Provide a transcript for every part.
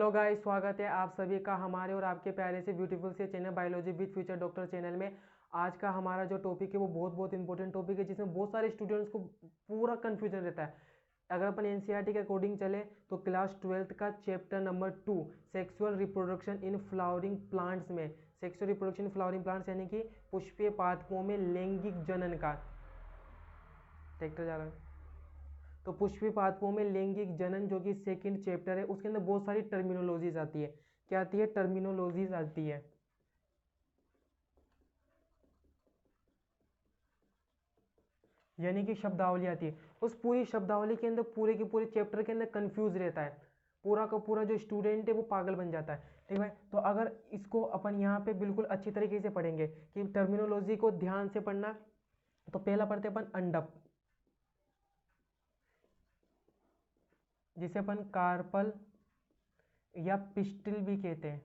Hello guys, स्वागत है आप सभी का हमारे और आपके प्यारे से ब्यूटीफुल से channel biology with future doctor channel में। आज का हमारा जो टॉपिक है वो बहुत इंपॉर्टेंट टॉपिक है, जिसमें बहुत सारे स्टूडेंट्स को पूरा कन्फ्यूजन रहता है। अगर अपन एनसीईआरटी के अकॉर्डिंग चले तो क्लास 12th का chapter number 2 sexual reproduction in flowering plants में, sexual reproduction in flowering plants यानी कि पुष्पीय पादपों में लैंगिक जनन का ट्रैक्टर जा रहा है। तो पुष्पीय पादपों में लैंगिक जनन जो कि सेकंड चैप्टर है, उसके अंदर बहुत सारी टर्मिनोलॉजीज आती है। क्या आती है? टर्मिनोलॉजीज आती है। यानी कि शब्दावली आती है। उस पूरी शब्दावली के अंदर पूरे के पूरे चैप्टर के अंदर कंफ्यूज रहता है, पूरा का पूरा जो स्टूडेंट है वो पागल बन जाता है। ठीक है, तो अगर इसको अपन यहाँ पे बिल्कुल अच्छी तरीके से पढ़ेंगे कि टर्मिनोलॉजी को ध्यान से पढ़ना, तो पहला पढ़ते अपन अंडप, जिसे अपन कार्पल या पिस्टिल भी कहते हैं।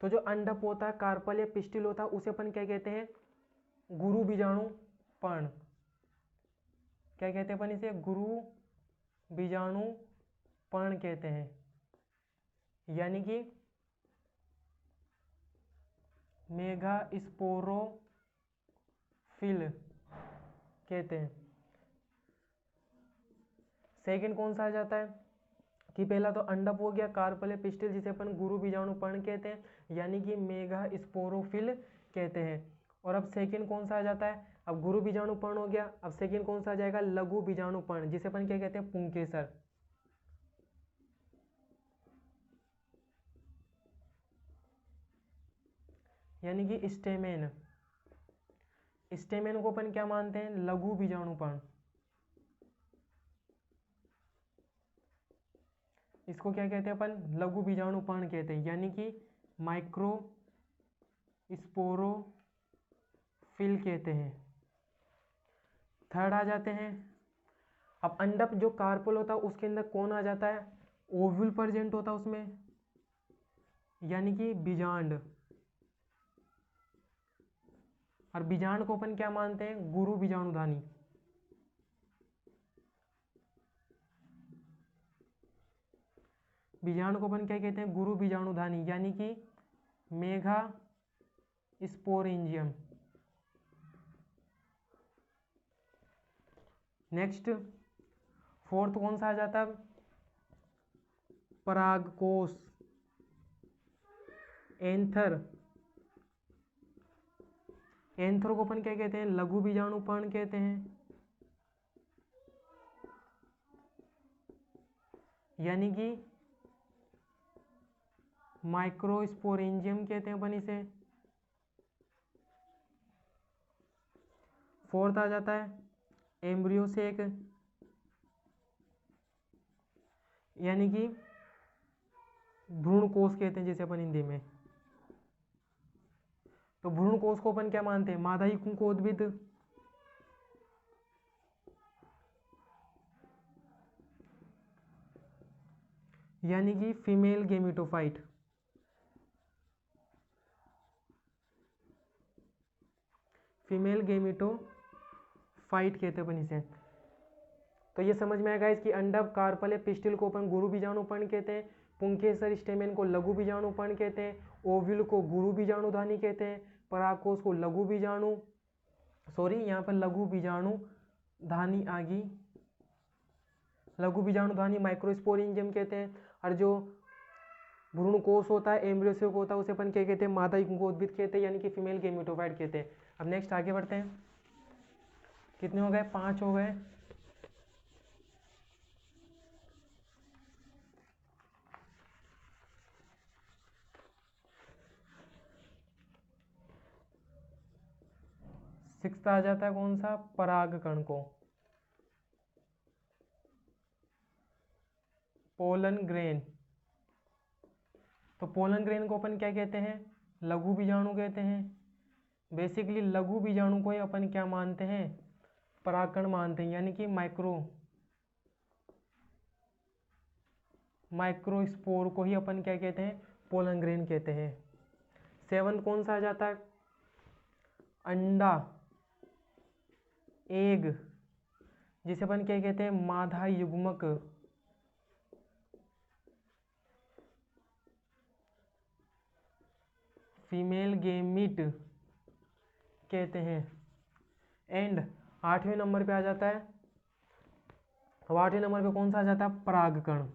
तो जो अंडप होता है, कार्पल या पिस्टिल होता है, उसे अपन क्या कहते हैं? गुरु बीजाणु पर्ण। क्या कहते हैं अपन इसे? गुरु बीजाणु पर्ण कहते हैं। यानी कि मेगा स्पोरोफिल कहते हैं। सेकंड कौन सा आ जाता है कि पहला तो अंडप हो गया, कार्पल या पिस्टिल जिसे अपन गुरु बीजाणु पर्ण कहते हैं, यानी कि मेगा स्पोरोफिल कहते हैं। और अब सेकंड कौन सा आ जाता है? अब गुरु बीजाणु पर्ण हो गया, अब सेकंड कौन सा आ जाएगा? लघु बीजाणु पर्ण, जिसे अपन क्या कहते हैं? पुंकेसर। यानी कि स्टेमेन। स्टेमेन को अपन क्या मानते हैं? लघु बीजाणु पर्ण। इसको क्या कहते हैं अपन? लघु बीजाणु पर्ण कहते हैं, यानी कि माइक्रो स्पोरोफिल कहते हैं। थर्ड आ जाते हैं। अब अंडप जो कार्पल होता है उसके अंदर कौन आ जाता है? ओव्यूल प्रेजेंट होता है उसमें, यानी कि बीजांड। और बीजांड को अपन क्या मानते हैं? गुरु बीजाणुधानी। बीजाणु को अपन क्या कहते हैं? गुरु बीजाणुधानी, यानी कि मेगा स्पोरेंजियम। नेक्स्ट फोर्थ कौन सा आ जाता है? परागकोश, एंथर। एंथर को अपन क्या कहते हैं? लघु बीजाणु पर्ण कहते हैं, यानी कि माइक्रोस्पोरेंजियम कहते हैं अपन इसे। फोर्थ आ जाता है एम्ब्रियोसेक, यानी कि भ्रूण कोश कहते हैं जिसे अपन हिंदी में। तो भ्रूण कोश को अपन क्या मानते हैं? मादा कुंकोद्भिद। यानी कि फीमेल गेमिटोफाइट। फीमेल गेमिटोफाइट कहते हैं अपन इसे। तो ये समझ में आएगा इसकी अंडप, कार्पल या पिस्टिल को अपन गुरु बीजाणु पर्ण कहते हैं, पुंकेसर स्टेमेन को लघु बीजाणु पर्ण कहते हैं, ओव्यूल को गुरु बीजाणुधानी कहते हैं, परागकोश को लघु बीजाणु, सॉरी यहाँ पर लघु बीजाणुधानी आ गई, लघु बीजाणुधानी माइक्रोस्पोरेंजियम कहते हैं। और जो भ्रूण कोश होता है, एम्ब्रियोसेक होता है, उसे अपन क्या कहते हैं? मादा कुंकोद्भिद कहते हैं, यानी कि फीमेल गेमिटोफाइट कहते हैं। अब नेक्स्ट आगे बढ़ते हैं। कितने हो गए? 5 हो गए। सिक्स्थ आ जाता है कौन सा? परागकण को, पोलन ग्रेन। तो पोलन ग्रेन को अपन क्या कहते हैं? लघु बीजाणु कहते हैं। बेसिकली लघु बीजाणु को ही अपन क्या मानते हैं? परागकण मानते हैं, यानी कि माइक्रोस्पोर को ही अपन क्या कहते हैं? पोलन ग्रेन कहते हैं। सेवंथ कौन सा आ जाता है? अंडा, एग, जिसे अपन क्या कहते हैं? मादा युग्मक। फीमेल गेमिट कहते हैं। एंड 8वें नंबर पे आ जाता है, अब 8वें नंबर पे कौन सा आ जाता है, परागकण।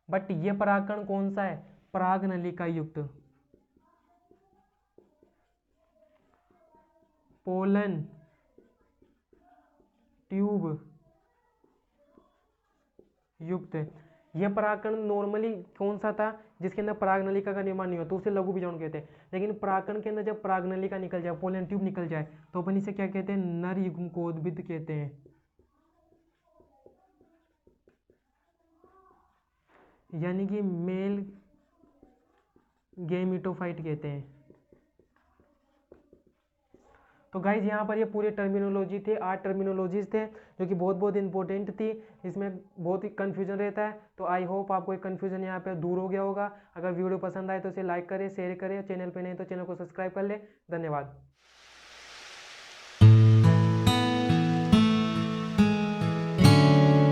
बट ये परागकण कौन सा है, पराग नलिका युक्त, पोलन ट्यूब युक्त है। यह परागकण नॉर्मली कौन सा था, जिसके अंदर पराग नलिका का निर्माण नहीं होता, तो उसे लघु बीजाणु कहते हैं। लेकिन परागकण के अंदर जब पराग नलिका निकल जाए, पोलन ट्यूब निकल जाए, तो अपन इसे क्या कहते हैं, नर युग्मकोद्भिद कहते हैं, यानी कि मेल गेमिटोफाइट कहते हैं। तो गाइज यहाँ पर ये पूरे टर्मिनोलॉजी थे, 8 टर्मिनोलॉजीज थे जो कि बहुत बहुत इंपॉर्टेंट थी। इसमें बहुत ही कन्फ्यूजन रहता है, तो आई होप आपको एक कन्फ्यूजन यहाँ पे दूर हो गया होगा। अगर वीडियो पसंद आए तो इसे लाइक करें, शेयर करें, चैनल पे नहीं तो चैनल को सब्सक्राइब कर ले। धन्यवाद।